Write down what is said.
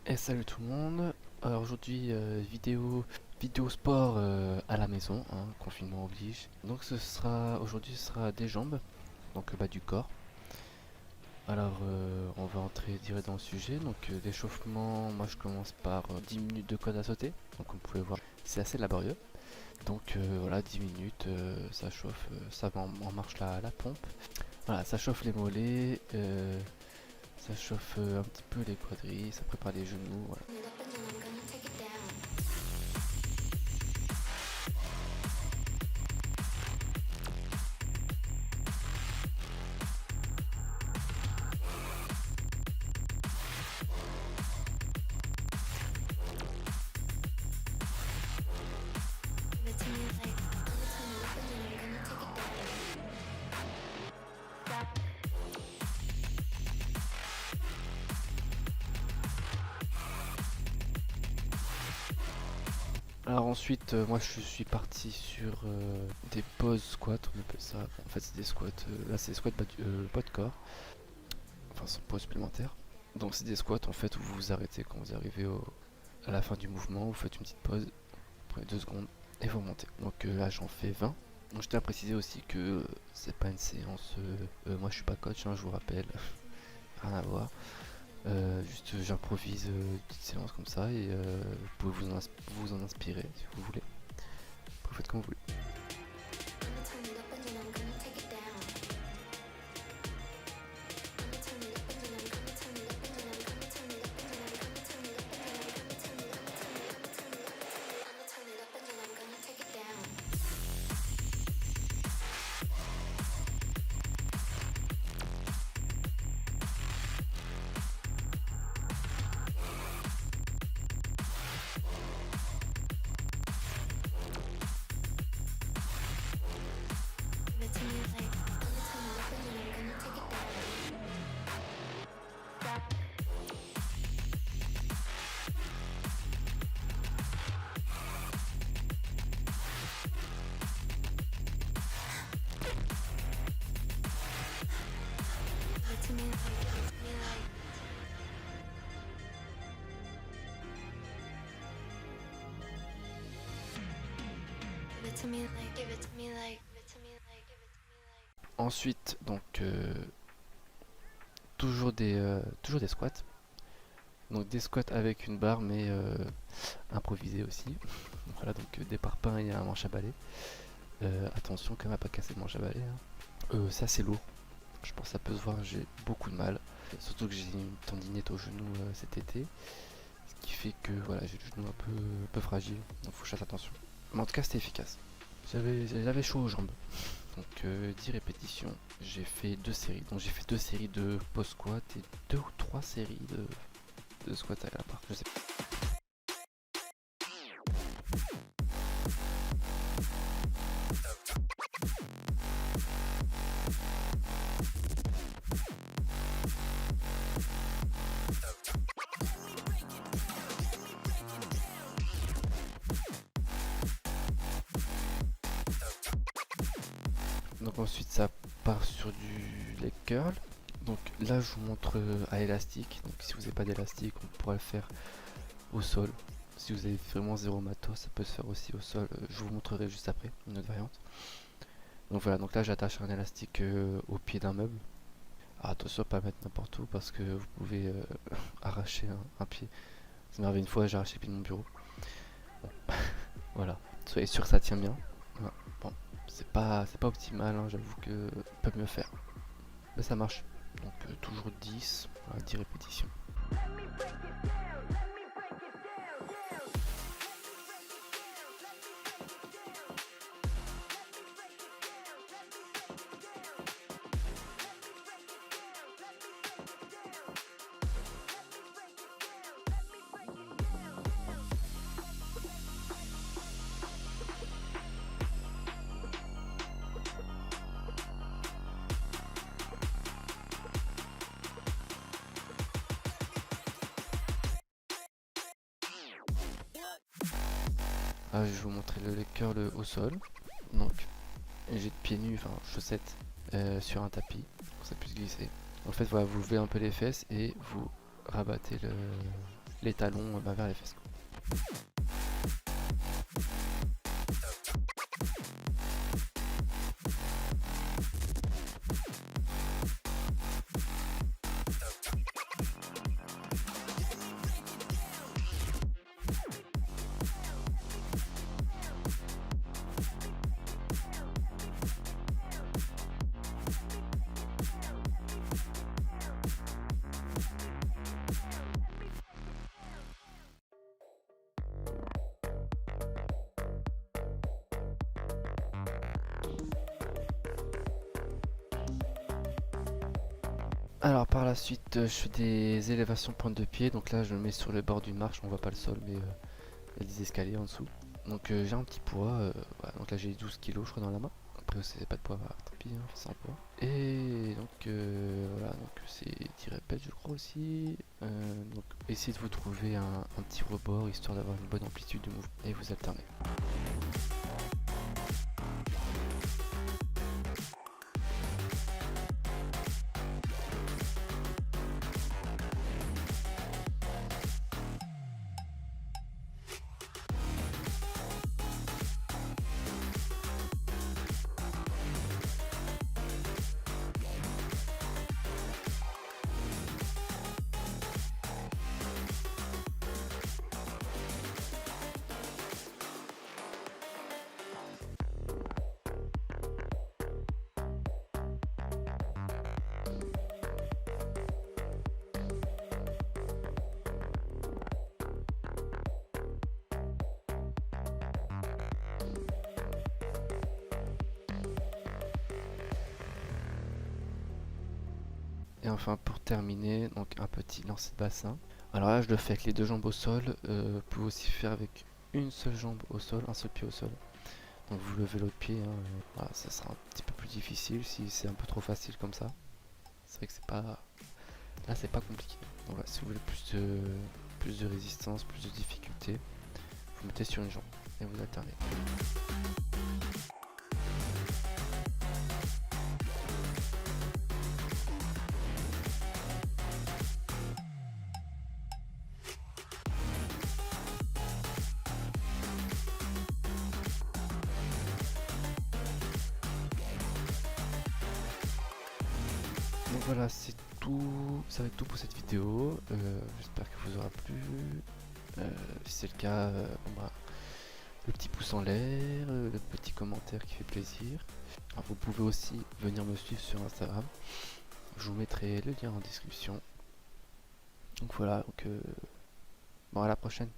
Et salut tout le monde. Alors aujourd'hui vidéo sport à la maison, hein, confinement oblige. Donc aujourd'hui ce sera des jambes, donc le bas du corps. Alors on va entrer direct dans le sujet. Donc l'échauffement, moi je commence par 10 minutes de corde à sauter. Donc comme vous pouvez voir, c'est assez laborieux. Donc voilà, 10 minutes, ça chauffe, ça va en marche la pompe. Voilà, ça chauffe les mollets, ça chauffe un petit peu les quadris, ça prépare les genoux. Voilà. Alors ensuite, moi je suis parti sur des poses squats, on appelle ça. En fait c'est des squats, là c'est des squats bas de corps, enfin sans pause supplémentaire. Donc c'est des squats en fait où vous vous arrêtez quand vous arrivez à la fin du mouvement, vous faites une petite pause, vous prenez 2 secondes et vous remontez. Donc là j'en fais 20. Donc je tiens à préciser aussi que c'est pas une séance, moi je suis pas coach, hein, je vous rappelle, rien à voir. Juste j'improvise une petite séance comme ça et vous pouvez vous en inspirer si vous voulez. Vous faites comme vous voulez. Ensuite, donc toujours des squats. Donc des squats avec une barre mais improvisée aussi. Voilà, donc des parpaings et un manche à balai. Attention quand même à pas casser le manche à balai, hein. C'est assez lourd. Je pense que ça peut se voir, j'ai beaucoup de mal. Surtout que j'ai une tendinite au genou cet été. Ce qui fait que voilà, j'ai le genou un peu fragile. Donc faut que je fasse attention. Mais en tout cas c'était efficace. J'avais chaud aux jambes. Donc 10 répétitions, j'ai fait 2 séries. Donc j'ai fait 2 séries de post squat et 2 ou 3 séries de squat à la part. Je sais pas. Donc ensuite ça part sur du leg curl. Donc là je vous montre à élastique. Donc si vous n'avez pas d'élastique, on pourra le faire au sol. Si vous avez vraiment zéro matos, ça peut se faire aussi au sol. Je vous montrerai juste après une autre variante. Donc voilà, donc là j'attache un élastique au pied d'un meuble. Alors, attention à pas mettre n'importe où parce que vous pouvez arracher un pied. Ça m'est arrivé une fois, j'ai arraché le pied de mon bureau. Bon. Voilà, soyez sûr que ça tient bien. Voilà. Bon, c'est pas optimal, hein, j'avoue que peut mieux faire. Mais ça marche. Donc toujours 10, voilà, 10 répétitions. Ah, je vais vous montrer le leg curl au sol. Donc j'ai de pieds nus, enfin chaussettes, sur un tapis pour que ça puisse glisser. En fait voilà, vous levez un peu les fesses et vous rabattez les talons vers les fesses. Alors par la suite je fais des élévations pointe de pied, donc là je me mets sur le bord d'une marche, on voit pas le sol mais il y a des escaliers en dessous. Donc j'ai un petit poids, voilà, donc là j'ai 12 kilos je crois dans la main. Après c'est pas de poids, bah, tant pis, hein, sans poids. Et donc voilà, donc c'est 10 répètes je crois aussi. Donc essayez de vous trouver un petit rebord histoire d'avoir une bonne amplitude de mouvement et vous alternez. Et enfin pour terminer, donc un petit lancer de bassin. Alors là je le fais avec les deux jambes au sol, vous pouvez aussi faire avec une seule jambe au sol, un seul pied au sol. Donc vous levez l'autre pied, hein, voilà, ça sera un petit peu plus difficile si c'est un peu trop facile comme ça. C'est vrai que c'est pas... Là c'est pas compliqué. Donc voilà, si vous voulez plus de résistance, plus de difficulté, vous mettez sur une jambe et vous alternez. Donc voilà, c'est tout, ça va être tout pour cette vidéo. J'espère que vous aura plu. Si c'est le cas, bon bah, le petit pouce en l'air, le petit commentaire qui fait plaisir. Alors, vous pouvez aussi venir me suivre sur Instagram. Je vous mettrai le lien en description. Donc voilà, donc bon, à la prochaine.